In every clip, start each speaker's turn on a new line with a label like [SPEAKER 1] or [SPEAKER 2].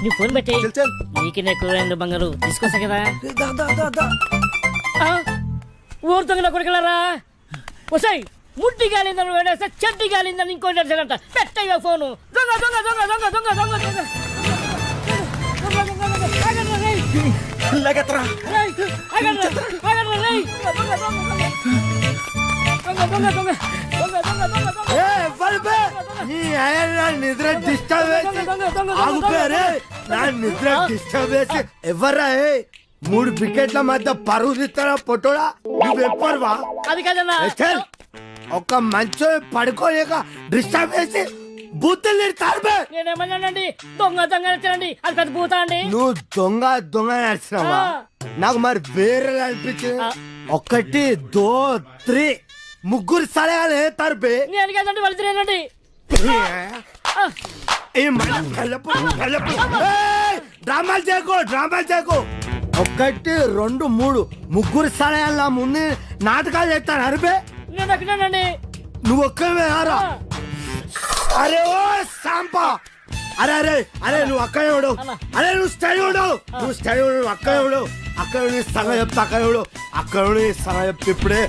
[SPEAKER 1] నీ ఫోన్ పెట్టి నీకు ఎక్కువ బంగారు తీసుకొస్తా కదా ఊరు దొంగల కొడుకులారా వసాయి ముట్టి గాలిందని వేడేస్తే చెడ్డి గాలిందని ఇంకోటి అంట పెట్టయ్యా ఫోను దొంగ దొంగ దొంగ దొంగ దొంగ దొంగ దొంగ
[SPEAKER 2] నిద్ర డిస్టర్బ్ ఎవరా 3 వికెట్ల మధ్య పరువు తీస్తారా పొట్టోడా నువ్వెప్పరువా
[SPEAKER 1] అది కదన్నా
[SPEAKER 2] ఒక మంచి పడుకోలేక డిస్టర్బ్ చేసి బూతులు తిడతారు
[SPEAKER 1] నేనేమన్నానండి దొంగ దొంగ నచ్చానండి అది పెద్ద పూత అండి
[SPEAKER 2] నువ్వు దొంగ దొంగ నడిచినావా నాకు మరి వేరే అనిపించింది 1 2 3 ముగ్గురు సలహాలు తరపే
[SPEAKER 1] నేను కదండి వాళ్ళు తినేనండి
[SPEAKER 2] డ్రామాలు చేయకు 1 2 3 ముగ్గురు సలహాల ముందు నాటకాలు చేస్తాను అరిపే
[SPEAKER 1] నేను ఎక్కడానండి
[SPEAKER 2] నువ్వు ఒక్కవే ఆరా అరే ఓ సాంపా అరే అరే అరే నువ్వు అక్కడ ఎవడు అరే నువ్వు స్టడీ అక్కడ ఎవడు అక్కడ సగం చెప్తా అక్కడ సగం చెప్తా ఇప్పుడే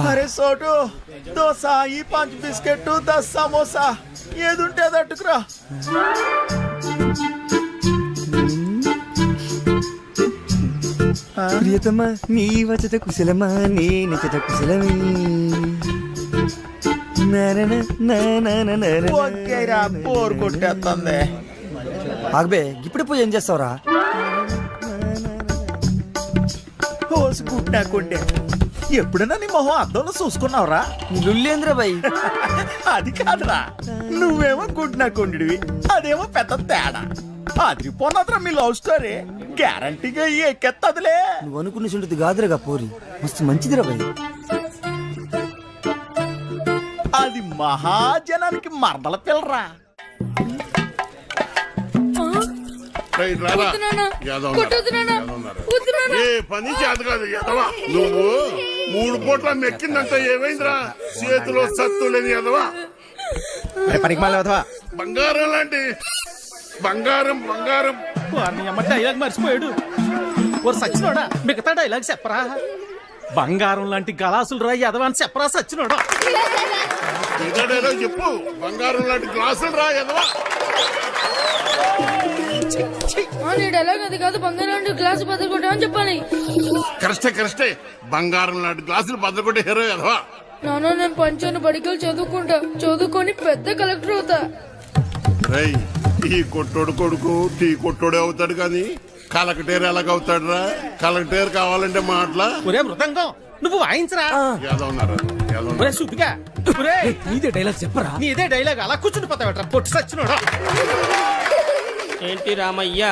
[SPEAKER 3] అరే సోటు దోశ ఈ 5 బిస్కెట్ 10 సమోసా ఏదుంటే అది అట్టుకురా.
[SPEAKER 4] ప్రియతమా నీ వచట కుశలమా నీ నిచట కుశలమే
[SPEAKER 3] ఓకేరా బోర్ కొట్టేస్తుంది.
[SPEAKER 4] ఆగబే ఇప్పుడు పోయి ఏం చేస్తావురా?
[SPEAKER 3] కోసుకుంటున్నాకుంటే ఎప్పుడైనా నీ మొహం అద్దంలో చూసుకున్నావురా?
[SPEAKER 4] లుల్లేంద్ర బాయ్
[SPEAKER 3] అది కాదురా, నువ్వేమో గుడ్నాకుండివి అదేమో పెద్ద తేడా. అదిరిపోన్నదిరా మీ లవ్ స్టోరీ. గ్యారంటీగా ఎక్కెత్తదిలే.
[SPEAKER 4] నువ్వు అనుకున్న చుంటుంది కాదురగా పోరి, మస్తు మంచిదిరా బాయ్.
[SPEAKER 3] అది మహాజనానికి మరదల పిల్లరా.
[SPEAKER 5] ఏ పని చేత కాదు ఎదవా నువ్వు. 3 పూట్ల మెక్కిందంటే ఏమైందిరా? చేతిలో సత్తు లేని ఎదవా. బంగారం లాంటి బంగారం
[SPEAKER 3] డైలాగ్ మర్చిపోయాడు. ఓ సచ్చినోడా మిగతా డైలాగ్ చెప్పరా? బంగారం లాంటి గలాసులు రా ఎదవా అని చెప్పరా సచ్చినోడా?
[SPEAKER 5] చెప్పు. బంగారం లాంటి గ్లాసులు రా ఎదవా.
[SPEAKER 6] అది కాదు, బంగారం లాంటి గ్లాసు బదులు కొట్టామని చెప్పాలి.
[SPEAKER 5] కరెక్టే బంగారం లాంటి గ్లాసులు బదులు కొట్టే హీరో ఎదవా.
[SPEAKER 6] నాన్న నేను పంచాను బడికలు చదువుకొని పెద్ద కలెక్టర్ అవుతా.
[SPEAKER 5] ఈ కొట్టోడు కొడుకు టీ కొట్టోడే అవుతాడు కానీ కలెక్టర్ ఎలాగవుతాడు రా? కలెక్టర్ కావాలంటే మాటలా
[SPEAKER 3] మృతంగం నువ్వు వాయించరా?
[SPEAKER 4] నీదే డైలాగ్ చెప్పరా?
[SPEAKER 3] నీదే డైలాగ్ అలా కూర్చుని పోతావట పొట్టు సచ్చినోడా.
[SPEAKER 7] ఏంటి రామయ్య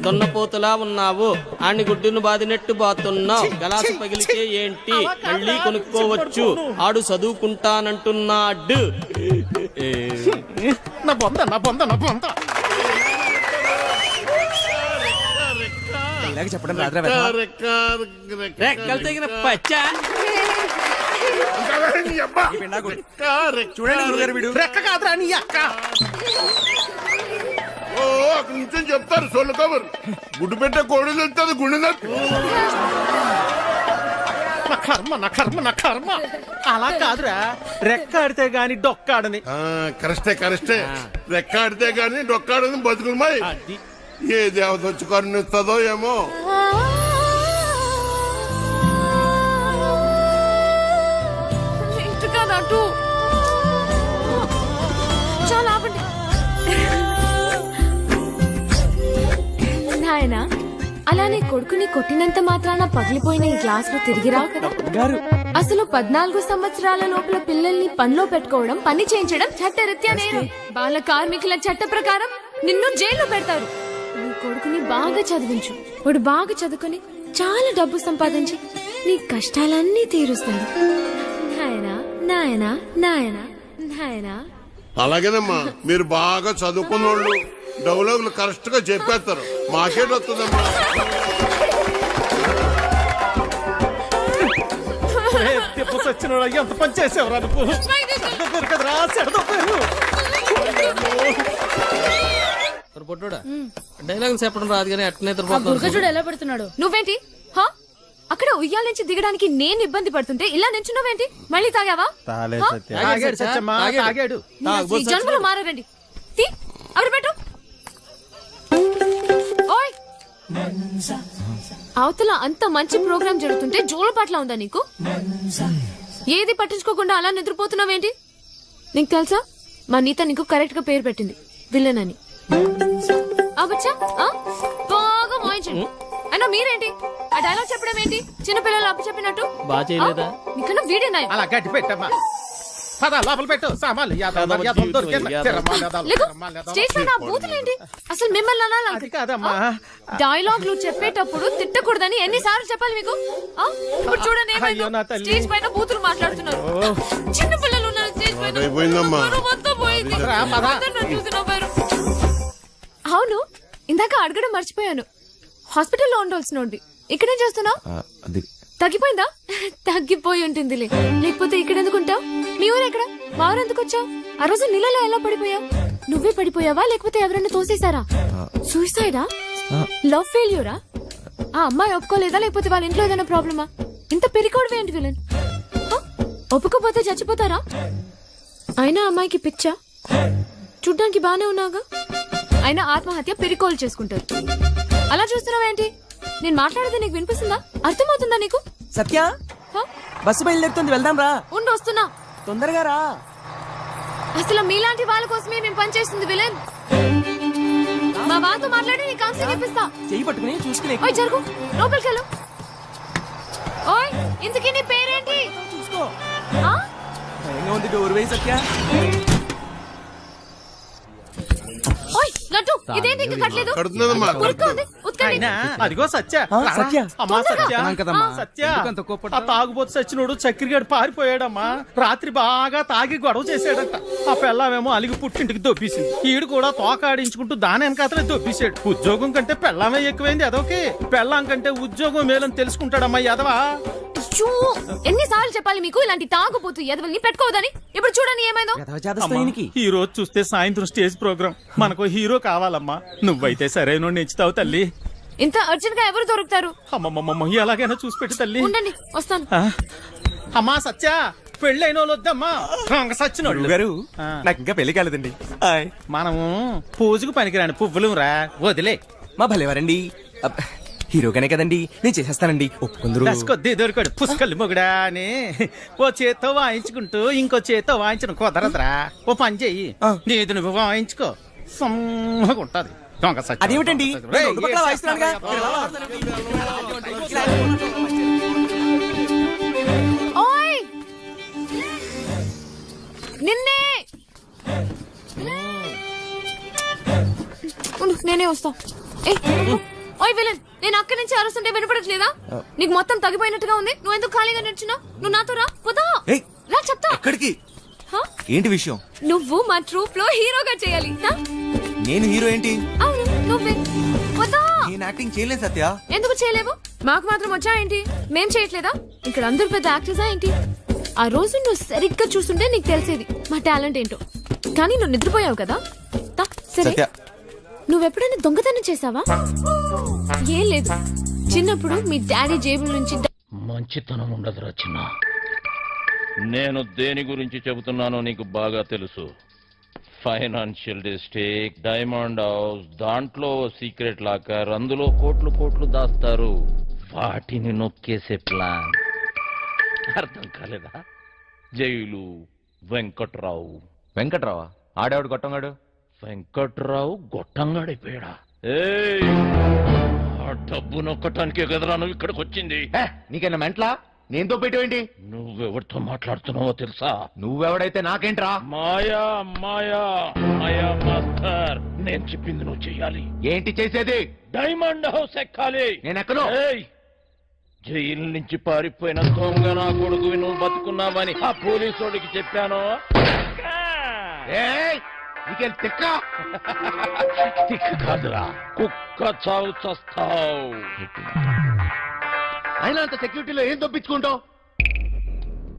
[SPEAKER 7] దొన్నపోతులా ఉన్నావు? ఆని గుడ్డును బాదినట్టు బాతున్నావు. గలాసు పగిలితే ఏంటి మళ్ళీ కొనుక్కోవచ్చు. ఆడు చదువుకుంటానంటున్నాడు.
[SPEAKER 3] నా బొంద
[SPEAKER 4] చెప్పడం
[SPEAKER 7] రెక్కలు తెగిన పచ్చా
[SPEAKER 4] చూడండి
[SPEAKER 3] రెక్క కాదురా నీ అక్క.
[SPEAKER 5] అక్కడి నుంచి చెప్తారు సొల్లు కబురు. గుడ్డు పెట్టే కోడి తెలుస్తుంది గుండె
[SPEAKER 3] నా కర్మ అలా కాదురా. రెక్క ఆడితే గాని డొక్కాడని.
[SPEAKER 5] కరెక్టే రెక్క ఆడితే గాని డొక్కాడని బతుకులమాయి. ఏ దేవత వచ్చి కరుణిస్తుందో ఏమో.
[SPEAKER 6] నాయన అలానే కొడుకుని కొట్టినంత మాత్రాన పగిలిపోయిన ఈ గ్లాసులు తిరిగి రావు కదా. అసలు 14 సంవత్సరాల లోపల పిల్లల్ని పనిలో పెట్టుకోవడం, పని చేయించడం చట్టరీత్యా నేరం. బాల కార్మికుల చట్ట ప్రకారం నిన్ను జైల్లో పెడతారు. నీ కొడుకుని బాగా చదివించు. వాడు బాగా చదువుకొని చాలా డబ్బు సంపాదించి నీ కష్టాలన్నీ తీరుస్తాడు. నాయనా నాయనా నాయనా నాయనా.
[SPEAKER 5] అలాగేనమ్మా, మీరు బాగా చదువుకున్నోళ్ళు డైలాగులు కరెక్ట్ గా చెప్పేస్తారు. మాకేట్ వస్తుందమ్మా.
[SPEAKER 3] సచ్చినోడా ఎంత పని చేసేవరా నువ్వు? కదరా సెడదొప్పారు.
[SPEAKER 7] డైలాగ్ చెప్పడం రాదు కానీ అట్నే
[SPEAKER 1] చూడు ఎలా పెడుతున్నాడు.
[SPEAKER 6] నువ్వేంటి హా? అక్కడ ఉయ్యాల నుంచి దిగడానికి నేను ఇబ్బంది పడుతుంటే ఇలా నించున్నావేంటి? మళ్ళీ తాగావా?
[SPEAKER 3] తాగాడు సత్యమ్మా, తాగాడు.
[SPEAKER 6] ఈ జన్మలో మారారండి. తీ, అక్కడ పెట్టు. ఓయ్, అవతల అంత మంచి ప్రోగ్రామ్ జరుగుతుంటే జోలపాట్లా ఉందా నీకు? ఏది పట్టించుకోకుండా అలా నిద్రపోతున్నావేంటి? నీకు తెలుసా, మా నీత నీకు కరెక్ట్ గా పేరు పెట్టింది, విలన్ అని. బచ్చా బాగా వాయించండి. అయినా మీరేంటి ఆ డైలాగ్ చెప్పడం ఏంటి? చిన్నపిల్లలు అప్పు చెప్పినట్టు.
[SPEAKER 7] బాగా చేయలేదా?
[SPEAKER 6] నీకన్నా వీడే నాయం.
[SPEAKER 3] అలా గట్టి పెట్టమ్మా. పద లోపల పెట్టు సామాన్లు.
[SPEAKER 6] స్టేజ్ పైన ఆ బూతులేంటి? అసలు మిమ్మల్ని అనాలా?
[SPEAKER 3] అది కాదమ్మా.
[SPEAKER 6] డైలాగ్లు చెప్పేటప్పుడు తిట్టకూడదని ఎన్నిసార్లు చెప్పాలి మీకు? ఇప్పుడు చూడండి ఏమైందో. స్టేజ్ పైన బూతులు మాట్లాడుతున్నారు. చిన్న పిల్లలు ఉన్నారు స్టేజ్ పైన.
[SPEAKER 5] అయిపోయిందమ్మా.
[SPEAKER 6] మొత్తం పోయింది. అందరూ నన్ను చూసి నవ్వారు. అవును, ఇందాక అడగడం మర్చిపోయాను. హాస్పిటల్లో ఉండాల్సినోండి ఇక్కడేం చేస్తున్నావు? తగ్గిపోయిందా? తగ్గిపోయి ఉంటుందిలే, లేకపోతే ఇక్కడ ఎందుకుంటావు? మీ ఊరు ఎక్కడ? మా ఊరు ఎందుకు వచ్చావు? ఆ రోజు నీళ్ళలో ఎలా పడిపోయావు? నువ్వే పడిపోయావా లేకపోతే ఎవరైనా తోసేశారా? సూసైడా? లవ్ ఫెయిల్యూరా? ఆ అమ్మాయి ఒప్పుకోలేదా లేకపోతే వాళ్ళ ఇంట్లో ఏదైనా ప్రాబ్లమా? ఇంత పెరికోవడం ఏంటి విలన్? ఒప్పుకోపోతే చచ్చిపోతారా? అయినా అమ్మాయికి పిచ్చా? చూడ్డానికి బానే ఉన్నాగా. అయినా ఆత్మహత్య పెరికోలు చేసుకుంటారు. అలా చూస్తున్నావేంటి? నేను మాట్లాడేది నీకు వినిపిస్తుందా? అర్థమవుతుందా నీకు?
[SPEAKER 4] సత్య, బస్సు బయలుదేరుతుంది, వెళ్దాం రా.
[SPEAKER 6] ఉండి వస్తున్నా.
[SPEAKER 4] తొందరగా రా.
[SPEAKER 6] అసలు మీలాంటి వాళ్ళ కోసమే మేము పనిచేస్తుంది విలన్. మా వాళ్ళతో మాట్లాడి నీ కౌన్సిలింగ్ ఇప్పిస్తా.
[SPEAKER 4] చెయ్యి పట్టుకుని చూసుకునే.
[SPEAKER 6] ఓయ్ జరుగు, లోపలికి వెళ్ళు. ఓయ్, ఇంతకీ నీ పేరేంటి?
[SPEAKER 4] చూసుకో.
[SPEAKER 6] ఆ?
[SPEAKER 4] భయంగా ఉంది, డోర్ వేయి సత్య.
[SPEAKER 6] ఓయ్ లడ్డు, ఇదేంటి ఇంకా కట్టలేదు?
[SPEAKER 5] కడుతున్నదమ్మా.
[SPEAKER 6] ఉరుకు ఉంది, ఉతకండి.
[SPEAKER 3] అయినా అదిగో సత్య.
[SPEAKER 4] సత్య.
[SPEAKER 3] అమ్మా సత్య.
[SPEAKER 4] కదమ్మా.
[SPEAKER 3] సత్య, ఆ తాగుబోతు సచ్చినోడు చక్రిగాడు పారిపోయాడమ్మా. రాత్రి బాగా తాగి గొడవ చేశాడట. ఆ పెళ్ళామేమో అలిగి పుట్టింటికి దొబ్బేసింది. ఈడు కూడా తోకాడించుకుంటూ దాని వెనకాతలే దొబ్బేశాడు. ఉద్యోగం కంటే పెళ్ళామే ఎక్కువైంది అదొకే. పెళ్ళాం కంటే ఉద్యోగం మేలని తెలుసుకుంటాడమ్మా ఎదవా.
[SPEAKER 6] ఎన్నిసార్లు చెప్పాలి మీకు ఇలాంటి తాగుబోతు ఎదవల్ని పెట్టుకోవద్దని? ఇప్పుడు చూడండి ఏమైందో.
[SPEAKER 3] ఈ రోజు చూస్తే సాయంత్రం స్టేజ్ ప్రోగ్రామ్. మనకు హీరో కావాలమ్మా. నువ్వైతే సరైన నెచ్చుతావు తల్లి.
[SPEAKER 6] ఇంత అర్జెంట్ గా ఎవరు దొరుకుతారు?
[SPEAKER 3] అమ్మమ్మమ్మ, ఎలాగైనా చూసి పెట్టి తల్లి.
[SPEAKER 6] ఉండండి, వస్తాను.
[SPEAKER 3] అమ్మా సత్య, పెళ్ళైన వాళ్ళు వద్దమ్మా. రంగ సచ్చినోళ్ళు
[SPEAKER 4] గారు, నాకు ఇంకా పెళ్లి కాలేదండి.
[SPEAKER 3] మనము పూజకు పనికిరాని పువ్వులు రా, వదిలే.
[SPEAKER 4] మా భలేవారండి. హీరోగానే కదండి, నేను చేసేస్తానండి, ఒప్పుకుందరు.
[SPEAKER 3] దశకొద్ది దొరికాడు పుష్కలు మొగుడా అని ఓ చేత్తో వాయించుకుంటూ ఇంకో చేత్తో వాయించడం కుదరదురా. ఓ పని చెయ్యి, నీది నువ్వు వాయించుకో, సమ్మగా ఉంటది. దొంగ సచ్చి.
[SPEAKER 4] అదేమిటండి, నేను రెండు పక్కల వాయిస్తున్నానుగా.
[SPEAKER 6] ఓయ్ నిన్నే ఉండు, నేనే వస్తా. ఓయ్ విలన్, నేను అక్కడి నుంచి అరుస్తుంటే వినపడట్లేదా? నీకు మొత్తం తగ్గిపోయినట్టుగా ఉంది. నువ్వు ఎందుకు ఖాళీగా నిల్చున్నావు? నువ్వు నాతో రా, పోదా రా, చెప్తా.
[SPEAKER 4] ఎక్కడికి?
[SPEAKER 6] హా?
[SPEAKER 4] ఏంటి విషయం?
[SPEAKER 6] నువ్వు మా ట్రూప్ లో హీరోగా చేయాలి. హా?
[SPEAKER 4] నేను హీరో ఏంటి?
[SPEAKER 6] అవును, నువ్వే. పోదా.
[SPEAKER 4] నేను యాక్టింగ్ చేయలేదు సత్య.
[SPEAKER 6] ఎందుకు చేయలేవు? మాకు మాత్రం వచ్చా ఏంటి? మేం చేయట్లేదా? ఇక్కడ అందరూ పెద్ద యాక్టర్సా ఏంటి? ఆ రోజు నువ్వు సరిగ్గా చూస్తుంటే నీకు తెలిసేది మా టాలెంట్ ఏంటో. కానీ నువ్వు నిద్రపోయావు కదా. సరే, నువ్వెప్పుడైనా దొంగతనం చేసావా? ఏం లేదు, చిన్నప్పుడు మీ డాడీ జేబుల నుంచి
[SPEAKER 8] మంచితనం ఉండదురా చిన్న. నేను దేని గురించి చెబుతున్నానో నీకు బాగా తెలుసు. ఫైనాన్షియల్ డిస్ట్రిక్ట్, డైమండ్ హౌస్, దాంట్లో సీక్రెట్ లాకర్, అందులో కోట్లు కోట్లు దాస్తారు. వాటిని నొక్కేసే ప్లాన్ అర్థం కాలేదా? జైలు వెంకట్రావు.
[SPEAKER 9] వెంకట్రావా? ఆడేవాడు గొట్టంగాడు.
[SPEAKER 8] వెంకట్రావు గొట్టంగాడైపోయాడా? ఆ డబ్బు నొక్కటానికే కదరా నువ్వు ఇక్కడికి వచ్చింది.
[SPEAKER 9] నీకైనా మెంట్లా? నేనుతో పెట్టేవేంటి?
[SPEAKER 8] నువ్వెవరితో మాట్లాడుతున్నావో తెలుసా?
[SPEAKER 9] నువ్వెవడైతే నాకేంట్రా?
[SPEAKER 8] మాయా మాయా మాయా మాస్టర్, నేను చెప్పింది నువ్వు చెయ్యాలి.
[SPEAKER 9] ఏంటి చేసేది?
[SPEAKER 8] డైమండ్ హౌస్ ఎక్కాలి.
[SPEAKER 9] నేనెక్కను.
[SPEAKER 8] జైలు నుంచి పారిపోయిన దొంగ నా కొడుకు నువ్వు బతుకున్నావని ఆ పోలీసోడికి చెప్పాను.
[SPEAKER 9] నీకేం తిక్క
[SPEAKER 8] తిక్కు కాదురా కుక్క చావు చస్తావు.
[SPEAKER 9] అయినా అంత సెక్యూరిటీలో ఏం దొప్పించుకుంటావు?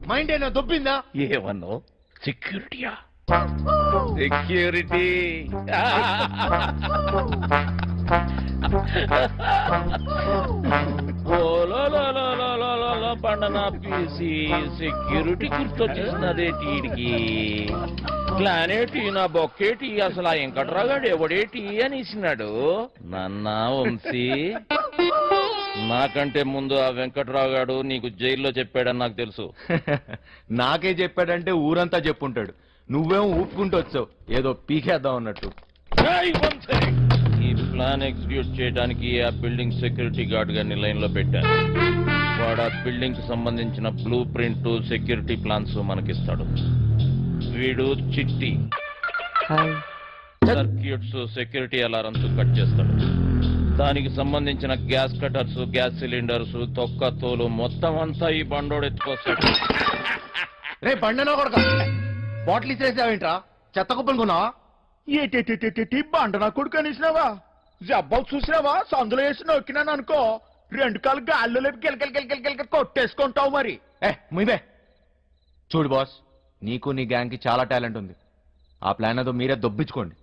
[SPEAKER 9] మైండ్ అయినా దొబ్బిందా?
[SPEAKER 8] ఏమన్నావు? సెక్యూరిటీయా? సెక్యూరిటీ పండనా పీసి సెక్యూరిటీ గుర్తొచ్చేసినదే టీడికి. ప్లానేటి నా బొక్కేటి అసలు ఆ వెంకట్రాగాడు ఎవడేటి అనేసినాడు. నన్న వంశీ నాకంటే ముందు ఆ వెంకట్రావు గాడు నీకు జైల్లో చెప్పాడని నాకు తెలుసు.
[SPEAKER 9] నాకే చెప్పాడంటే ఊరంతా చెప్పుంటాడు. నువ్వేమో ఊపుకుంటూ వచ్చావు ఏదో పీకేద్దాం అన్నట్టు.
[SPEAKER 8] ఈ ప్లాన్ ఎగ్జిక్యూట్ చేయడానికి ఆ బిల్డింగ్ సెక్యూరిటీ గార్డ్ గారిని లైన్ లో పెట్టాను. వాడు ఆ బిల్డింగ్ కు సంబంధించిన బ్లూ ప్రింట్ సెక్యూరిటీ ప్లాన్స్ మనకిస్తాడు. వీడు చిట్టి సర్క్యూట్స్ సెక్యూరిటీ అలారమ్స్ కట్ చేస్తాడు. దానికి సంబంధించిన గ్యాస్ కటర్స్ గ్యాస్ సిలిండర్స్ తొక్క తోలు మొత్తం అంతా ఈ బండోడు ఎత్తుకొస్తాడు.
[SPEAKER 9] రే బండనో కొడక బాటిల్ ఇచ్చేసావేంట్రా? చెత్త కుప్పలు కొన్నావా?
[SPEAKER 3] ఏటి బండ నా కొడుకు అనేసినావా? జబ్బాలు చూసినావా? సందులో వేసి నొక్కినాను అనుకో 2 కాలు గాల్లో లేపి గిలకలు కొట్టేసుకుంటావు మరి.
[SPEAKER 9] ముయ్యే చూడు బాస్, నీకు నీ గ్యాంగ్ కి చాలా టాలెంట్ ఉంది. ఆ ప్లాన్ ఏదో మీరే దొబ్బించుకోండి.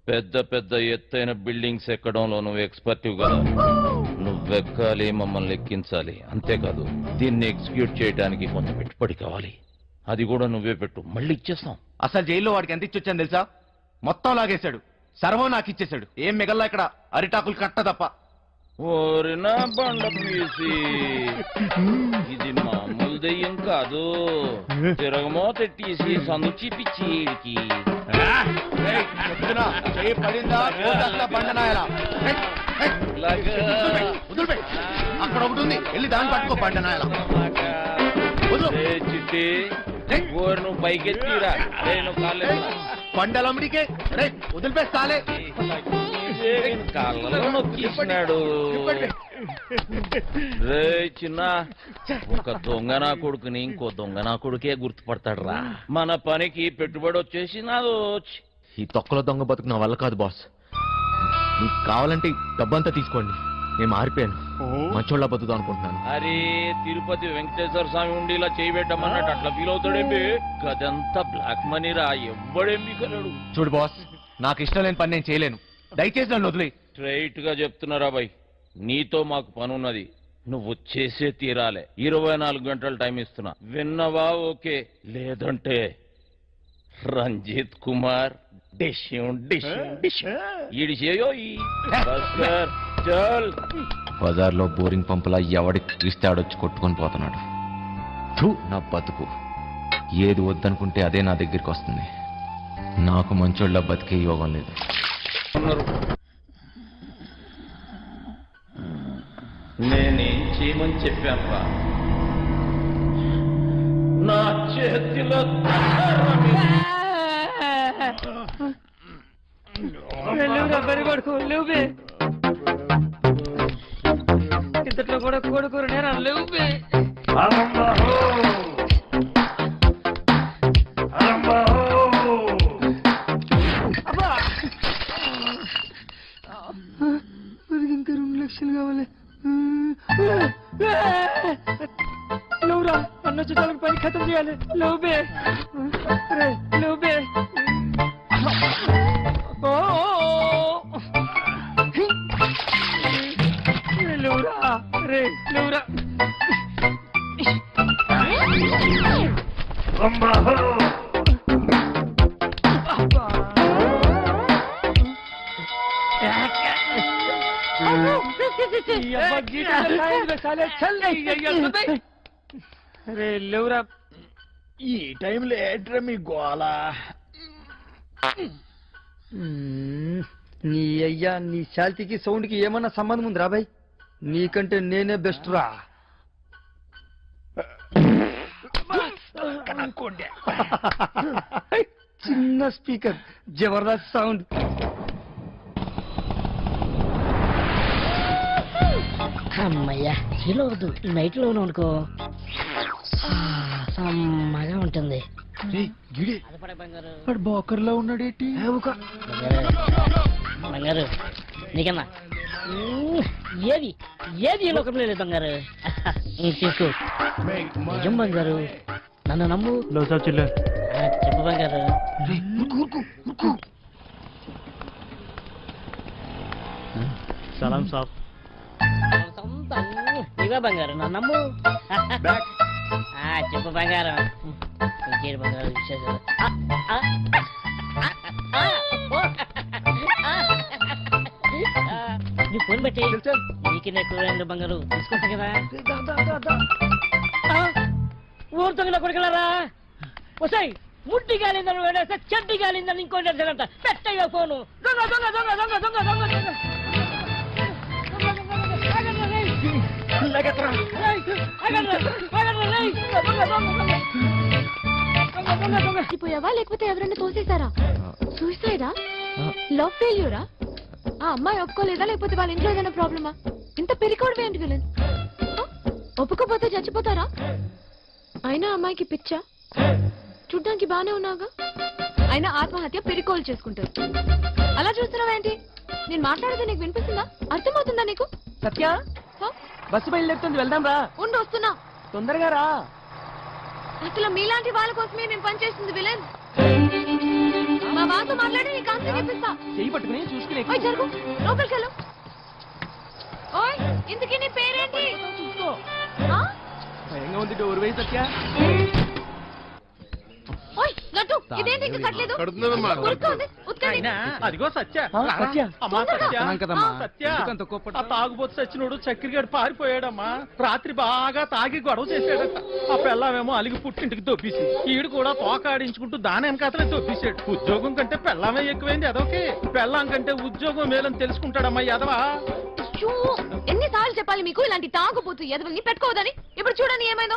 [SPEAKER 8] పెద్ద పెద్ద ఎత్తైన బిల్డింగ్స్ ఎక్కడంలో నువ్వు ఎక్స్పర్టివ్ కదా. నువ్వెక్కాలి, మమ్మల్ని ఎక్కించాలి. అంతేకాదు దీన్ని ఎగ్జిక్యూట్ చేయడానికి కొంత పెట్టుబడి కావాలి. అది కూడా నువ్వే పెట్టు, మళ్ళీ ఇచ్చేస్తాం.
[SPEAKER 9] అసలు జైల్లో వాడికి ఎంత ఇచ్చొచ్చాను తెలుసా? మొత్తం లాగేశాడు. సర్వం నాకు ఇచ్చేశాడు. ఏం మిగల్లా ఇక్కడ అరిటాకులు కట్ట తప్ప.
[SPEAKER 8] ఓరినా బండ పీసి, ఇది మామూలు దెయ్యం కాదు. తిరగమో తెట్టేసి సందు చిపిచ్చి
[SPEAKER 9] అక్కడ ఒకటి ఉంది, వెళ్ళి దాన్ని పట్టుకో బండనాయల.
[SPEAKER 8] చిట్టి ఓరు నువ్వు పైకెత్తిరా. అరే నువ్వు కాలేదు
[SPEAKER 9] బండలమ్మడికే వదిలిపేస్తాలే.
[SPEAKER 8] కాళ్ళలో నొక్కిస్తున్నాడు. రే చిన్న, ఒక దొంగ నా కొడుకుని ఇంకో దొంగ నా కొడుకే గుర్తుపడతాడు రా. మన పనికి పెట్టుబడి వచ్చేసి నాదో.
[SPEAKER 9] ఈ తొక్కలో దొంగ బతుకు నా వల్ల కాదు బాస్. మీకు కావాలంటే డబ్బంతా తీసుకోండి. నేను మారిపోయాను, మంచోళ్ళ బతుకుదాం అనుకుంటున్నాను.
[SPEAKER 8] అరే తిరుపతి వెంకటేశ్వర స్వామి ఉండి ఇలా చేయబెట్టమన్నట్టు అట్లా ఫీల్ అవుతాడేంటి? గదంతా బ్లాక్ మనీ రా, ఎవ్వడేం మీకలేడు.
[SPEAKER 9] చూడు బాస్, నాకు ఇష్టం లేని పని నేను చేయలేను. దయచేసి నన్ను వదిలే.
[SPEAKER 8] స్ట్రైట్ గా చెప్తున్నారా బాయ్, నీతో మాకు పనున్నది. నువ్వు చేసే తీరాలే. 24 గంటలు టైం ఇస్తున్నా. విన్నవా? ఓకే, లేదంటే రంజిత్ కుమార్
[SPEAKER 9] బజార్లో బోరింగ్ పంపులా ఎవడికి చూస్తే ఆడొచ్చి కొట్టుకొని పోతున్నాడు. నా బతుకు ఏది వద్దనుకుంటే అదే నా దగ్గరికి వస్తుంది. నాకు మంచోళ్ళ బతికే యోగం లేదు.
[SPEAKER 8] నేనేం చేయమని చెప్పాను? నా చేతిలో
[SPEAKER 1] ఇంతట్లో కూడా కోడుకోరు నేను లేవు. ఇంకా 2 లక్షలు కావాలి. లేవురా, అన్న చుట్టాలకు పని ఖతం చేయాలి. లేవుబే లేవుబే. లేవురా రే లేవురా. అరే లేవురా.
[SPEAKER 3] ఈ టైంలో ఏట్రా మీ గోళ?
[SPEAKER 1] నీ అయ్యా, నీ శాల్తీకి సౌండ్ కి ఏమన్నా సంబంధం ఉంది రాబాయ్? నీకంటే నేనే బెస్ట్ రా. చిన్న స్పీకర్, జబర్దస్త్ సౌండ్. అమ్మయ్యా, ఇలా వద్దు, నైట్ లోనే అనుకో సమ్మగా ఉంటుంది. అది పడే బంగారు.
[SPEAKER 3] బోకర్లో ఉన్నాడేటి
[SPEAKER 1] బంగారు నీకన్నా ఏది ఏది ఈ లోకంలో లేదు బంగారు. తీసుకో నిజం బంగారు, నన్ను నమ్ము. చెప్పు బంగారు.
[SPEAKER 3] సలాం సాబ్.
[SPEAKER 1] ఇవే బంగారు, నన్ను నమ్ము. చెప్పు బంగారం. ఇంకేడు బంగారు విశేషాలు. నీ ఫోన్ పెట్టి నీకు ఎక్కువ బంగారు తీసుకుంటా కదా. ఊరు తొంగిలో కొడుకులారా, వసాయి ముట్టి గాలిందని వేడేస్తే చెడ్డి గాలిందని ఇంకోటి అంట. పెట్టయ్యా ఫోను. దొంగ దొంగ దొంగ దొంగ దొంగ దొంగ దొంగ
[SPEAKER 6] పోయావా లేకపోతే ఎవరైనా తోసేశారా? సూసైడా? లవ్ ఫెయిల్యూరా? ఆ అమ్మాయి ఒప్పుకోలేదా లేకపోతే వాళ్ళ ఇంట్లో ఏదైనా ప్రాబ్లమా? ఇంత పెరికోవడం ఏంటి విలన్? ఒప్పుకోపోతే చచ్చిపోతారా? అయినా అమ్మాయికి పిచ్చా? చూడ్డానికి బానే ఉన్నాగా. అయినా ఆత్మహత్య పెరికోలు చేసుకుంటారు. అలా చూస్తున్నావేంటి? నేను మాట్లాడితే నీకు వినిపిస్తుందా? అర్థమవుతుందా నీకు?
[SPEAKER 4] సత్య బస్సు బయలుదేరుతుంది, వెళ్దాం రా.
[SPEAKER 6] ఉండు వస్తున్నా.
[SPEAKER 4] తొందరగా రా.
[SPEAKER 6] అసలు మీలాంటి వాళ్ళ కోసమే నేను పనిచేస్తుంది విలన్. మా వాళ్ళతో మాట్లాడి నీ కాన్సెప్ట్ చెప్పిస్తా.
[SPEAKER 4] చెయ్యి పట్టుకుని చూసుకునే
[SPEAKER 6] ఓయ్ జరుగు, లోపలికి వెళ్ళు. ఓయ్ ఇంతకీ నీ పేరేంటి?
[SPEAKER 4] చూసుకో.
[SPEAKER 6] ఆ?
[SPEAKER 4] భయంగా ఉంది, డోర్ వేయి సత్య.
[SPEAKER 6] ఓయ్ లడ్డు, ఇదేంటి ఇంకా కట్టలేదు?
[SPEAKER 5] కడుతున్నానమ్మా.
[SPEAKER 6] ఉరుక్కోండి, ఉత్కండి.
[SPEAKER 3] అదిగో సత్య.
[SPEAKER 4] సత్య.
[SPEAKER 3] అమ్మా సత్య.
[SPEAKER 4] చెప్తున్నాం కదమ్మా.
[SPEAKER 3] సత్య,
[SPEAKER 4] ఎందుకంత కోపడ్డావు?
[SPEAKER 3] ఆ తాగుబోతు సచ్చినోడు చక్కెరగాడు పారిపోయాడమ్మా. రాత్రి బాగా తాగి గొడవ చేశాడట. ఆ పెళ్ళామేమో అలిగి పుట్టింటికి దొబ్బేసింది. ఈడు కూడా తోకాడించుకుంటూ దాని వెనకాతలే దొబ్బేశాడు. ఉద్యోగం కంటే పెళ్ళామే ఎక్కువైంది అదొకే. పెళ్ళాం కంటే ఉద్యోగం మేలని తెలుసుకుంటాడమ్మా ఎదవా.
[SPEAKER 6] అయ్యో, ఎన్నిసార్లు చెప్పాలి మీకు ఇలాంటి తాగుపోతూ ఎదవల్ని పెట్టుకోవద్దని? ఇప్పుడు చూడండి ఏమైందో.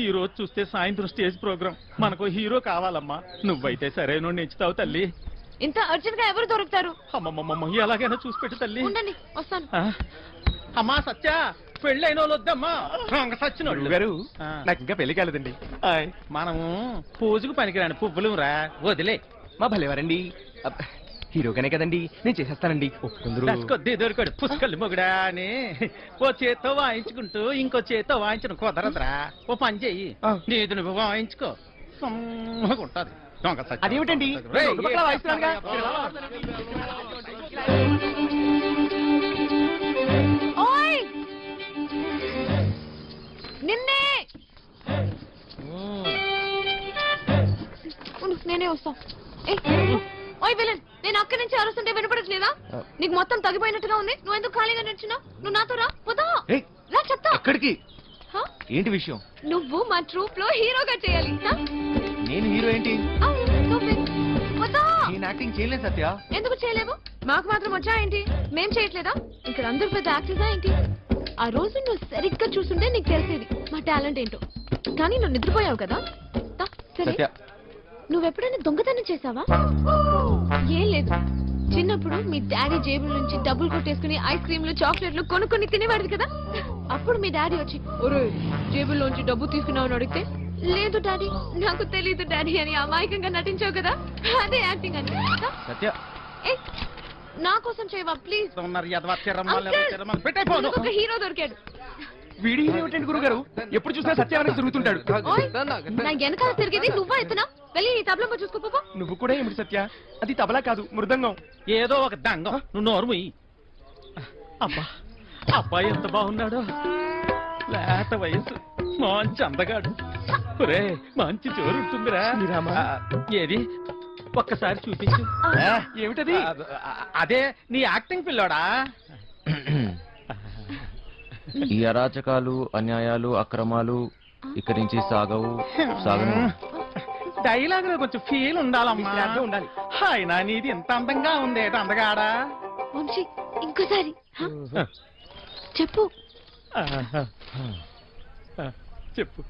[SPEAKER 3] ఈ రోజు చూస్తే సాయంత్రం స్టేజ్ ప్రోగ్రామ్. మనకు హీరో కావాలమ్మా. నువ్వైతే సరైన ఎంచుతావు తల్లి.
[SPEAKER 6] ఇంత అర్జెంట్ గా ఎవరు దొరుకుతారు?
[SPEAKER 3] అమ్మమ్మమ్మ, ఎలాగైనా చూసి పెట్టు తల్లి.
[SPEAKER 6] ఉండండి వస్తాను.
[SPEAKER 3] అమ్మా సత్య, పెళ్ళైన వాళ్ళు వద్దమ్మా. సచ్చినోళ్ళు
[SPEAKER 4] గారు నాకు ఇంకా పెళ్లి కాలేదండి.
[SPEAKER 3] మనము పూజకు పనికిరాని పువ్వులు రా, వదిలే.
[SPEAKER 4] మా భలేవారండి. హీరోగానే కదండి, నేను చేసేస్తానండి. ఒప్పుకుందరు.
[SPEAKER 3] కొద్ది దొరికాడు పుష్కలు మొగుడా అని ఓ చేత్తో వాయించుకుంటూ ఇంకో చేత్తో వాయించడం కుదరదురా. ఓ పని చెయ్యి, నీది నువ్వు వాయించుకో, సమ్మగుంటది.
[SPEAKER 4] అదేమిటండి? రెండు పక్కల వాయిస్తున్నానుగా.
[SPEAKER 6] ఓయ్ నిన్నే. ఉండు, నేనే వస్తా. ఓయ్ విలన్, నేను అక్కడి నుంచి అరుస్తుంటే వినపడట్లేదా? నీకు మొత్తం తగ్గిపోయినట్టుగా ఉంది. నువ్వు ఎందుకు ఖాళీగా నిల్చున్నావు? నువ్వు నాతో రా. పోదా రా, చెప్తా.
[SPEAKER 4] ఎక్కడికి?
[SPEAKER 6] హ?
[SPEAKER 4] ఏంటి విషయం?
[SPEAKER 6] నువ్వు మా ట్రూప్ లో హీరోగా చేయాలి. హ?
[SPEAKER 4] నేను హీరో ఏంటి?
[SPEAKER 6] ఆ, చూపి. పోదా.
[SPEAKER 4] నేను యాక్టింగ్ చేయలేదు సత్య.
[SPEAKER 6] ఎందుకు చేయలేవు? మాకు మాత్రం వచ్చా ఏంటి? మేం చేయట్లేదా? ఇక్కడ అందరూ పెద్ద యాక్టర్సా ఏంటి? ఆ రోజు నువ్వు సరిగ్గా చూస్తుంటే నీకు తెలిసేది మా టాలెంట్ ఏంటో. కానీ నువ్వు నిద్రపోయావు కదా. దా, సరే.
[SPEAKER 4] సత్య,
[SPEAKER 6] నువ్వెప్పుడైనా దొంగతనం చేసావా? ఏం లేదు. చిన్నప్పుడు మీ డాడీ జేబుల నుంచి డబ్బులు కొట్టేసుకుని ఐస్ క్రీమ్లు చాక్లెట్లు కొనుక్కొని తినేవాడివి కదా. అప్పుడు మీ డాడీ వచ్చి ఒరే జేబుల్లోంచి డబ్బు తీసుకున్నావు అని అడిగితే, లేదు డాడీ నాకు తెలీదు డాడీ అని అమాయకంగా నటించావు కదా. అదే యాక్టింగ్ అంటే.
[SPEAKER 3] సత్య,
[SPEAKER 6] ఏ, నా కోసం చేయవా ప్లీజ్. ఒక హీరో దొరికాడు.
[SPEAKER 4] వీడియో ఏమిటండి గురుగారు? ఎప్పుడు చూసినా సత్య వెనక తిరుగుతుంటాడు.
[SPEAKER 6] ఓయ్, నా వెనకాల తిరిగేది నువ్వా ఇతనా? వెళ్ళి ఈ తబలమ్మ చూసుకోపో.
[SPEAKER 4] నువ్వు కూడా ఏమిటి సత్య? అది తబలా కాదు, మృదంగం.
[SPEAKER 3] ఏదో ఒక దంగం. నువ్వు నోరుముయి. అబ్బా, అబ్బాయి ఎంత బాగున్నాడో. లేత వయసు, మంచి అందగాడు. ఒరే, మంచి జోరు ఉంటుందిరా. ఏది ఒక్కసారి చూపించు.
[SPEAKER 4] ఏమిటది?
[SPEAKER 3] అదే నీ యాక్టింగ్ పిల్లోడా.
[SPEAKER 9] ఈ అరాచకాలు, అన్యాయాలు, అక్రమాలు ఇక్కడి నుంచి సాగను.
[SPEAKER 3] డైలాగ్ లో కొంచెం ఫీల్ ఉండాలమ్మా.
[SPEAKER 4] ఉండాలి.
[SPEAKER 3] అయినా నీది ఇంత అందంగా ఉంది అందగాడా.
[SPEAKER 6] వంశీ ఇంకోసారి చెప్పు.
[SPEAKER 3] చెప్పు.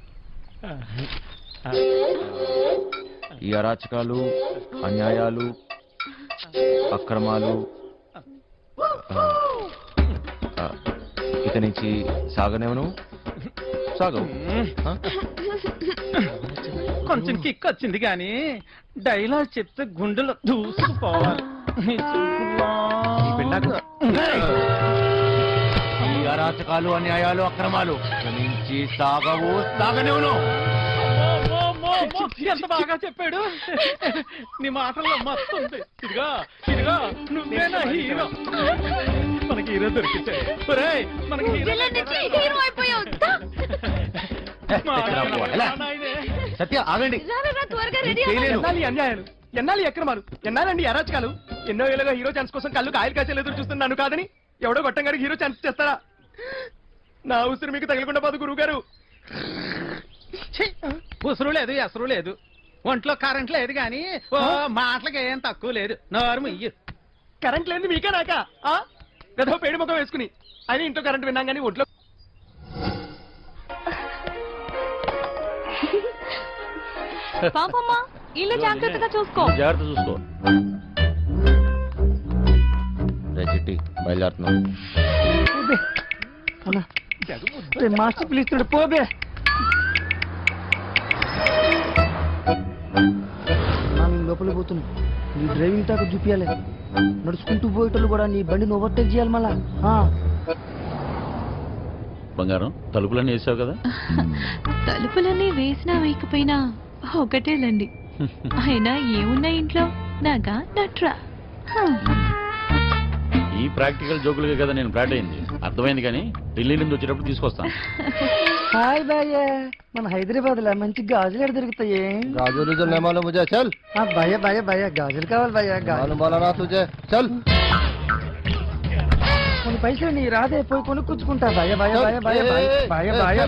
[SPEAKER 9] ఈ అరాచకాలు, అన్యాయాలు, అక్రమాలు ఇక నుంచి సాగనేవను. సాగవు
[SPEAKER 3] కొంచెం కిక్ వచ్చింది కానీ డైలాగ్ చెప్తే గుండెలో దూసుకుపోవాలి నీ చూపులా.
[SPEAKER 9] ఈ అరాచకాలు అన్యాయాలు అక్రమాలు క్షమించి సాగవు సాగనివ్వను.
[SPEAKER 3] ఎంత బాగా చెప్పాడు. నీ మాటల్లో మస్తు ఉంది. ఇదిగా ఇదిగా నువ్వే నా హీరో. మనకి హీరో దొరికించాడు. ఒరేయ్, మనకి హీరో
[SPEAKER 6] హీరో అయిపోయావు.
[SPEAKER 9] సత్య ఆగండి.
[SPEAKER 6] త్వరగా రెడీ
[SPEAKER 3] ఎన్నాళ్ళు ఈ అన్యాయాలు, ఎన్నాళ్ళు ఈ అక్రమాలు, ఎన్నాళ్ళండి ఈ అరాచకాలు. ఎన్నో ఏళ్ళుగా హీరో ఛాన్స్ కోసం కళ్ళు కాయలు కాసేలు ఎదురు చూస్తున్నాను కాదని ఎవడో గొట్టంగాడికి హీరో ఛాన్స్ చేస్తారా? నా ఉసిరు మీకు తగలకుండా పోదు గురువు గారు. ఉసురు లేదు ఎసరు లేదు, ఒంట్లో కరెంట్ లేదు కానీ మాటలకి ఏం తక్కువ లేదు. నోరు ఇయ్యు. కరెంట్ లేదు మీకే నాక గదో పేడి ముఖం వేసుకుని అని ఇంట్లో కరెంట్ విన్నాం కానీ ఒంట్లో.
[SPEAKER 6] పాపమ్మా ఇల్లు జాగ్రత్తగా చూసుకో.
[SPEAKER 8] జాగ్రత్త చూసుకో. చిట్టి బయలుదేరుతున్నాం.
[SPEAKER 3] మాస్టర్ పిలుస్తాడు పోబే.
[SPEAKER 1] లోపల పోతున్నా. నీ డ్రైవింగ్ టాక్ చూపించాలి. నడుచుకుంటూ పోయేటోళ్ళు కూడా నీ బండిని ఓవర్టేక్ చేయాలి మళ్ళా.
[SPEAKER 8] బంగారం తలుపులన్నీ వేసావు కదా?
[SPEAKER 6] తలుపులన్నీ వేసినా వేయకపోయినా ఒకటేలండి. అయినా ఏమున్నా ఇంట్లో నాగా నట్రా.
[SPEAKER 8] ఈ ప్రాక్టికల్ జోకులుగా కదా నేను ఫ్లాట్ అయింది. అర్థమైంది కానీ ఢిల్లీ నుంచి వచ్చేటప్పుడు తీసుకొస్తాను.
[SPEAKER 1] హాయ్ భయ్య, మన హైదరాబాద్ లో మంచి గాజులు ఎక్కడ దొరుకుతాయి?
[SPEAKER 2] గాజులు చల్
[SPEAKER 1] భయ్య భయ్య భయ్య గాజులు కావాలి భయ్య.
[SPEAKER 2] చల్
[SPEAKER 1] కొన్ని పైసలు నీ రాదే పోయి కొనుక్కుంటా భయ్య భయ్య భయ్య భయ్య భయ్య భయ్య.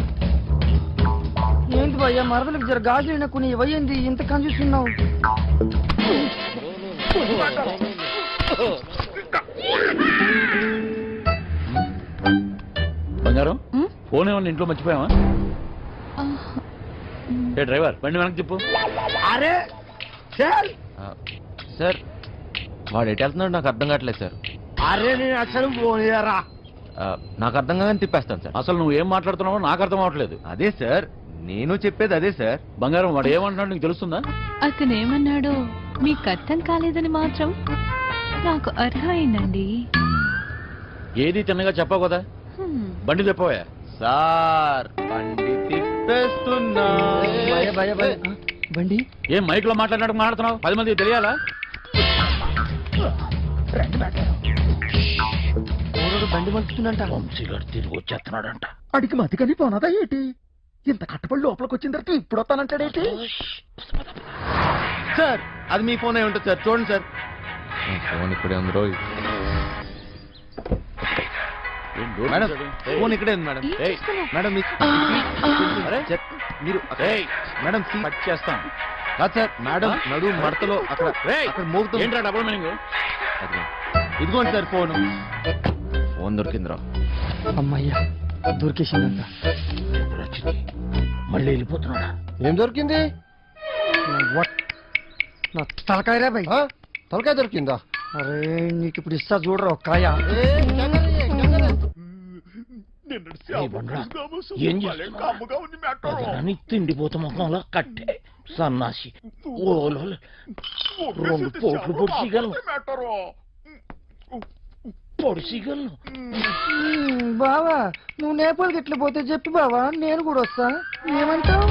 [SPEAKER 1] ఏంటి భయ్య మరదలకు జర గాజులు కొన్ని ఇవ్వండి, ఇంత కన్ఫ్యూస్తున్నావు.
[SPEAKER 8] బంగారం ఫోన్ ఏమన్నా ఇంట్లో మర్చిపోయావా? ఏ డ్రైవర్ బండి వెనక్కి చెప్పు.
[SPEAKER 2] అరే చల్.
[SPEAKER 9] సార్ వాడు ఎటు వెళ్తున్నాడు నాకు అర్థం కావట్లేదు సార్.
[SPEAKER 2] అరే నేను అసలు పోనీయరా.
[SPEAKER 9] నాకు అర్థం కాగానే తిప్పేస్తాను సార్.
[SPEAKER 8] అసలు నువ్వు ఏం మాట్లాడుతున్నావో నాకు అర్థం అవ్వట్లేదు.
[SPEAKER 9] అదే సార్ నేను చెప్పేది అదే సార్.
[SPEAKER 8] బంగారం వాడు ఏమంటున్నాడు నీకు తెలుస్తుందా?
[SPEAKER 6] అతనేమన్నాడో మీకు అర్థం కాలేదని మాత్రం నాకు అర్థమైందండి.
[SPEAKER 8] ఏది తిన్నగా చెప్పావు కదా. బండి తెప్పవా?
[SPEAKER 9] సార్ బండి తిప్పేస్తున్నా.
[SPEAKER 1] భయ్య భయ్య భయ్య బండి
[SPEAKER 8] ఏం మైక్ లో మాట్లాడుతున్నావు? 10 మందికి తెలియాలా?
[SPEAKER 1] బండి మలుపుతుందంట.
[SPEAKER 8] తిరిగి వచ్చేస్తున్నాడంట.
[SPEAKER 3] అడిగి మతికని పోనదా ఏంటి? ఇంత కట్టబడి లోపలికి వచ్చిన తర్వాత ఇప్పుడు వస్తానంటాడేంటి?
[SPEAKER 9] సార్ అది మీ ఫోన్ అయి ఉంటుంది సార్, చూడండి సార్. ఫోన్ ఇక్కడే ఉంది రోజు. మేడం ఫోన్ ఇక్కడే ఉంది మేడం. మేడం మీరు మేడం
[SPEAKER 8] కట్ చేస్తాం
[SPEAKER 9] కాదు సార్. మేడం నడు మడతలో అక్కడ అక్కడ మోగుతుంది.
[SPEAKER 8] ఏంట్రా డబుల్ మీనింగ్?
[SPEAKER 9] ఇదిగోండి సార్ ఫోన్. ఫోన్ దొరికిందిరా.
[SPEAKER 1] అమ్మయ్యా దొరికేసిందంట.
[SPEAKER 8] మళ్ళీ వెళ్ళిపోతున్నాడా?
[SPEAKER 2] ఏం దొరికింది?
[SPEAKER 1] నా తలకాయరా భయ్.
[SPEAKER 2] తలకాయ దొరికిందా?
[SPEAKER 1] అరే నీకు ఇప్పుడు ఇస్తా చూడరా ఒక్కాయ.
[SPEAKER 8] ఏం చేస్తున్నావు? తిండిపోతా ముఖంలో కట్టే సన్నాసి. ఓలో 2 పోట్లు పొడిచిగలను.
[SPEAKER 1] బావా నువ్వు నేపాల్కి ఎట్లా పోతే చెప్పి బావా, నేను కూడా వస్తా. ఏమంటావు?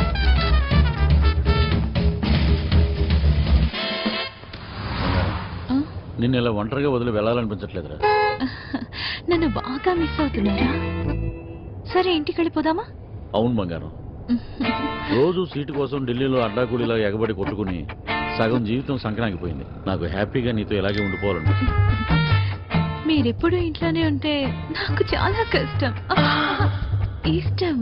[SPEAKER 8] నిన్ను ఇలా ఒంటరిగా వదిలి వెళ్ళాలనిపించట్లేదురా.
[SPEAKER 6] నన్ను బాగా మిస్ అవుతున్నారా? సరే ఇంటికి వెళ్ళిపోదామా?
[SPEAKER 8] అవును బంగారం, రోజు సీటు కోసం ఢిల్లీలో అడ్డాకూడిలా ఎగబడి కొట్టుకుని సగం జీవితం సంక్రాంతిపోయింది. నాకు హ్యాపీగా నీతో ఇలాగే ఉండిపోవాలండి.
[SPEAKER 6] మీరెప్పుడు ఇంట్లోనే ఉంటే నాకు చాలా కష్టం. ఇష్టం.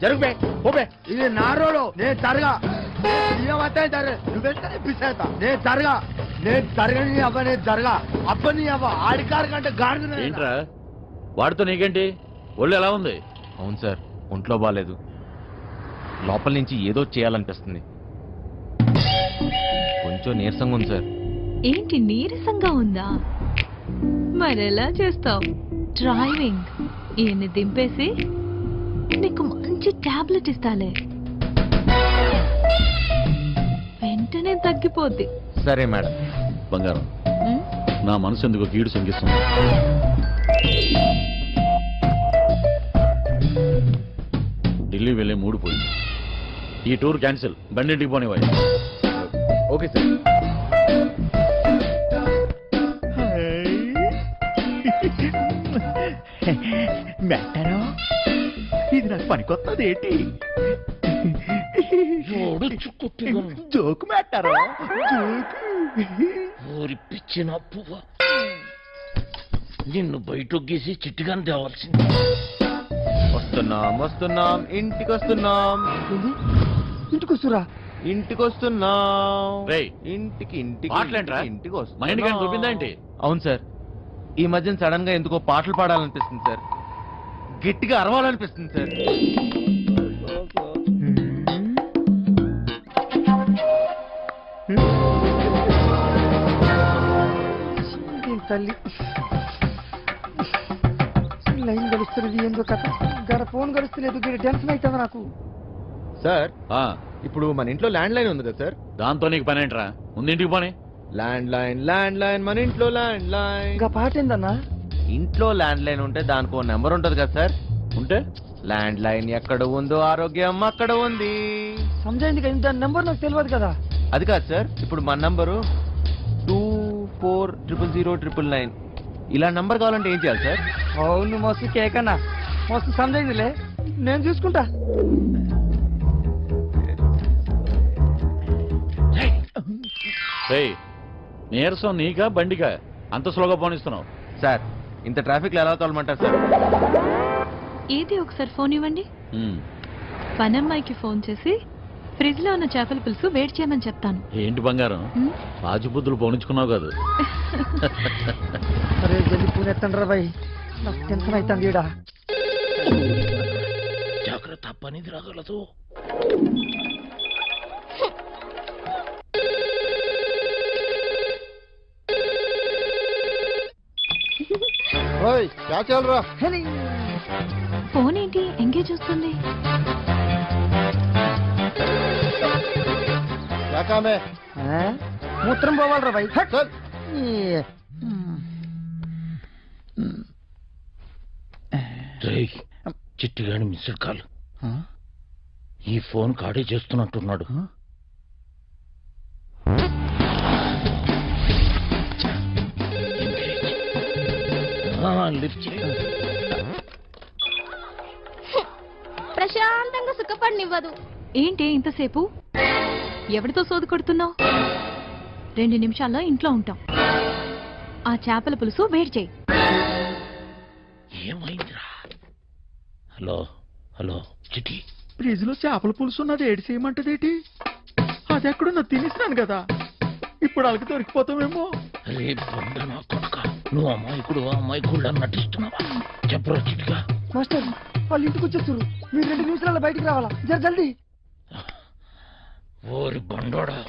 [SPEAKER 2] జరుగు పోబే. ఇది నా రోడ్, నేను జరగా. నేను జరగా, నేను జరగని అవ్వ, నేను జరగా అబ్బని అవ్వ. ఆడికారు కంటే గాడి.
[SPEAKER 8] ఏంట్రా వాడితో నీకేంటి? ఒళ్ళు ఎలా ఉంది?
[SPEAKER 9] అవును సార్ ఒంట్లో బాగాలేదు. లోపల నుంచి ఏదో చేయాలనిపిస్తుంది. కొంచెం నీరసంగా ఉంది సార్.
[SPEAKER 6] ఏంటి నీరసంగా ఉందా? మరెలా చేస్తావు? డ్రైవింగ్ ఈయన్ని దింపేసి నీకు మంచి టాబ్లెట్ ఇస్తాలే, వెంటనే తగ్గిపోద్ది.
[SPEAKER 8] సరే మేడం. బంగారం,
[SPEAKER 6] ఉం?
[SPEAKER 8] నా మనసు ఎందుకు కీడు శంకిస్తుంది. ఢిల్లీ వెళ్ళే మూడు పోయింది. ఈ టూర్ క్యాన్సిల్. బండింటికి పోనివ్వాలి.
[SPEAKER 4] Okay sir.
[SPEAKER 3] మెట్టారో ఇది నాకు పనికొత్తది ఏంటి? జోకు మెట్టారో
[SPEAKER 1] ఊరి పిచ్చిన పువ్వ, నిన్ను బయటొగ్గేసి చిట్టుగాని తేవాల్సింది.
[SPEAKER 4] వస్తున్నాం ఇంటికి వస్తున్నాం.
[SPEAKER 2] ఇంటికి వస్తురా?
[SPEAKER 4] ఇంటికి వస్తున్నాం.
[SPEAKER 8] రేయ్,
[SPEAKER 4] ఇంటికి
[SPEAKER 8] మాటలేంట్రా?
[SPEAKER 4] ఇంటికి
[SPEAKER 8] మా ఇంటికి ఆయన దొబ్బిందా ఏంటి?
[SPEAKER 4] అవును సార్, ఈ మధ్యన సడన్ గా ఎందుకో పాటలు పాడాలనిపిస్తుంది సార్, గట్టిగా అరవాలనిపిస్తుంది సార్.
[SPEAKER 2] తల్లి లైన్ గడుస్తున్నది ఏందో కథ, గడ ఫోన్ గడుస్తలేదు, టెన్షన్ అవుతుంది నాకు.
[SPEAKER 4] సార్, ఇప్పుడు మన ఇంట్లో ల్యాండ్ లైన్ ఉంది కదా సార్?
[SPEAKER 8] దాంతో నీకు పని ఏంట్రా? ముందు ఇంటికి పోనీ.
[SPEAKER 4] ల్యాండ్ లైన్ మన ఇంట్లో ల్యాండ్ లైన్.
[SPEAKER 2] ఇంకా పాట ఏందన్నా?
[SPEAKER 4] ఇంట్లో ల్యాండ్ లైన్ ఉంటే దానికో నెంబర్ ఉంటది కదా సార్?
[SPEAKER 8] ఉంటే
[SPEAKER 4] ల్యాండ్ లైన్ ఎక్కడ ఉందో ఆరోగ్యం అక్కడ ఉంది.
[SPEAKER 2] సమజైంది కదా, దాని నెంబర్ నాకు తెలియదు కదా.
[SPEAKER 4] అది కాదు సార్, ఇప్పుడు మన నంబరు 240009. ఇలా నంబర్ కావాలంటే ఏం చేయాలి సార్?
[SPEAKER 2] అవును, మస్తు కేకన్నా, మస్తు సమజైందిలే, నేను చూసుకుంటా.
[SPEAKER 8] రేయ్, నీరసం నీకా బండికా అంత స్లోగా పోనిస్తున్నావు?
[SPEAKER 4] సార్, ఇంత ట్రాఫిక్ లో ఎలా తోలమంటారు సార్?
[SPEAKER 6] ఏది ఒకసారి ఫోన్ ఇవ్వండి.
[SPEAKER 8] ఉమ్,
[SPEAKER 6] పనమ్మాయికి ఫోన్ చేసి ఫ్రిడ్జ్ లో ఉన్న చేపల పులుసు వేడి చేయమని చెప్తాను.
[SPEAKER 8] ఏంటి బంగారం, రాజుబుద్ధులు పోనించుకున్నావు కాదు?
[SPEAKER 2] అరే జల్లి పూణె ఎత్తండి రా బాయ్, నాకు టెన్షన్ అవుతుంది ఈడ.
[SPEAKER 1] జాగ్రత్త, పనిది రాగలదు.
[SPEAKER 6] ఫోన్ ఏంటి ఎంగేజ్ వస్తుంది?
[SPEAKER 2] మూత్రం పోవాలరా బాయ్.
[SPEAKER 1] చిట్టుగాని మిస్డ్ కాల్. ఈ ఫోన్ కాడే చేస్తున్నట్టున్నాడు.
[SPEAKER 6] ప్రశాంతంగా సుఖపడినివ్వదు. ఏంటి ఇంతసేపు? ఎవరితో సోది కొడుతున్నావు? 2 నిమిషాల్లో ఇంట్లో ఉంటాం. ఆ చేపల పులుసు వేడి చేయి.
[SPEAKER 1] ఏమైందిరా? హలో హలో చిట్టి,
[SPEAKER 3] ఫ్రిడ్జ్ లో చేపల పులుసు ఉన్నది ఏడు చేయమంటదేటి? అది ఎక్కడున్నా తినేసినాను కదా, ఇప్పుడు అలకి దొరికిపోతామేమో.
[SPEAKER 1] రే బండ నా కొడుక, నువ్వు అమ్మాయికుడు నటిస్తున్నావా? చెప్పరా చిట్టిగా.
[SPEAKER 2] మాస్టర్, వాళ్ళు ఇంటికి వచ్చేస్తారు, మీరు 2 నిమిషాల్లో బయటికి రావాలా, జల్దీ.
[SPEAKER 1] ఓరి బండోడా,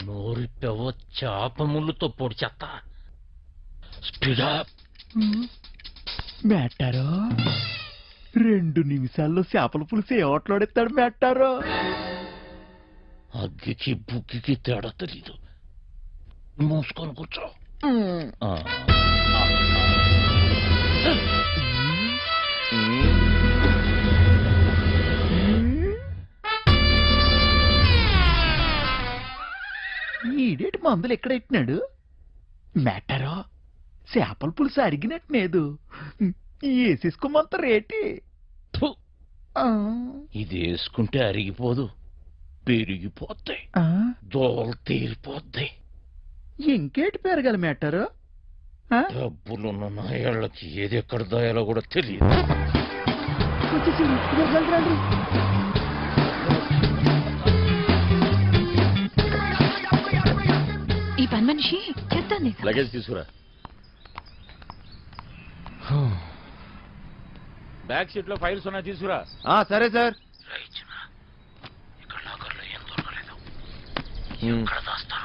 [SPEAKER 1] నోరిపెవ చేప ముళ్ళుతో పొడి చెత్త. స్పీడా.
[SPEAKER 3] మెట్టారో 2 నిమిషాల్లో చేపల పులుసు ఏ ఓట్లాడెత్తాడు మెట్టారో?
[SPEAKER 1] అగ్గికి బుగ్గికి తేడా తెలీదు. మూసుకొని కూర్చో.
[SPEAKER 3] ఈడేటి మందులు ఎక్కడ ఎట్టినాడు? మెట్టారో చేపల పులుసు అడిగినట్లేదు, వేసేసుకోమంత రేటి.
[SPEAKER 1] ఫు, ఇది వేసుకుంటే అరిగిపోదు, పెరిగిపోతాయి, దోవలు తీరిపోతాయి.
[SPEAKER 3] ఇంకేటి పెరగాలి మెట్టారో?
[SPEAKER 1] డబ్బులున్న నాయాళ్ళకి ఏది ఎక్కడ దాయాలో కూడా తెలియదు.
[SPEAKER 6] ఈ పని మనిషి చెప్తాను.
[SPEAKER 8] లగేజ్ తీసుకురా. బ్యాక్ సీట్ లో ఫైల్స్ ఉన్నాయి, తీసుకురా.
[SPEAKER 4] సరే సార్.
[SPEAKER 1] ఇక్కడ లాకర్లో ఏం దొరకలేదు. ఎక్కడ దాస్తాను?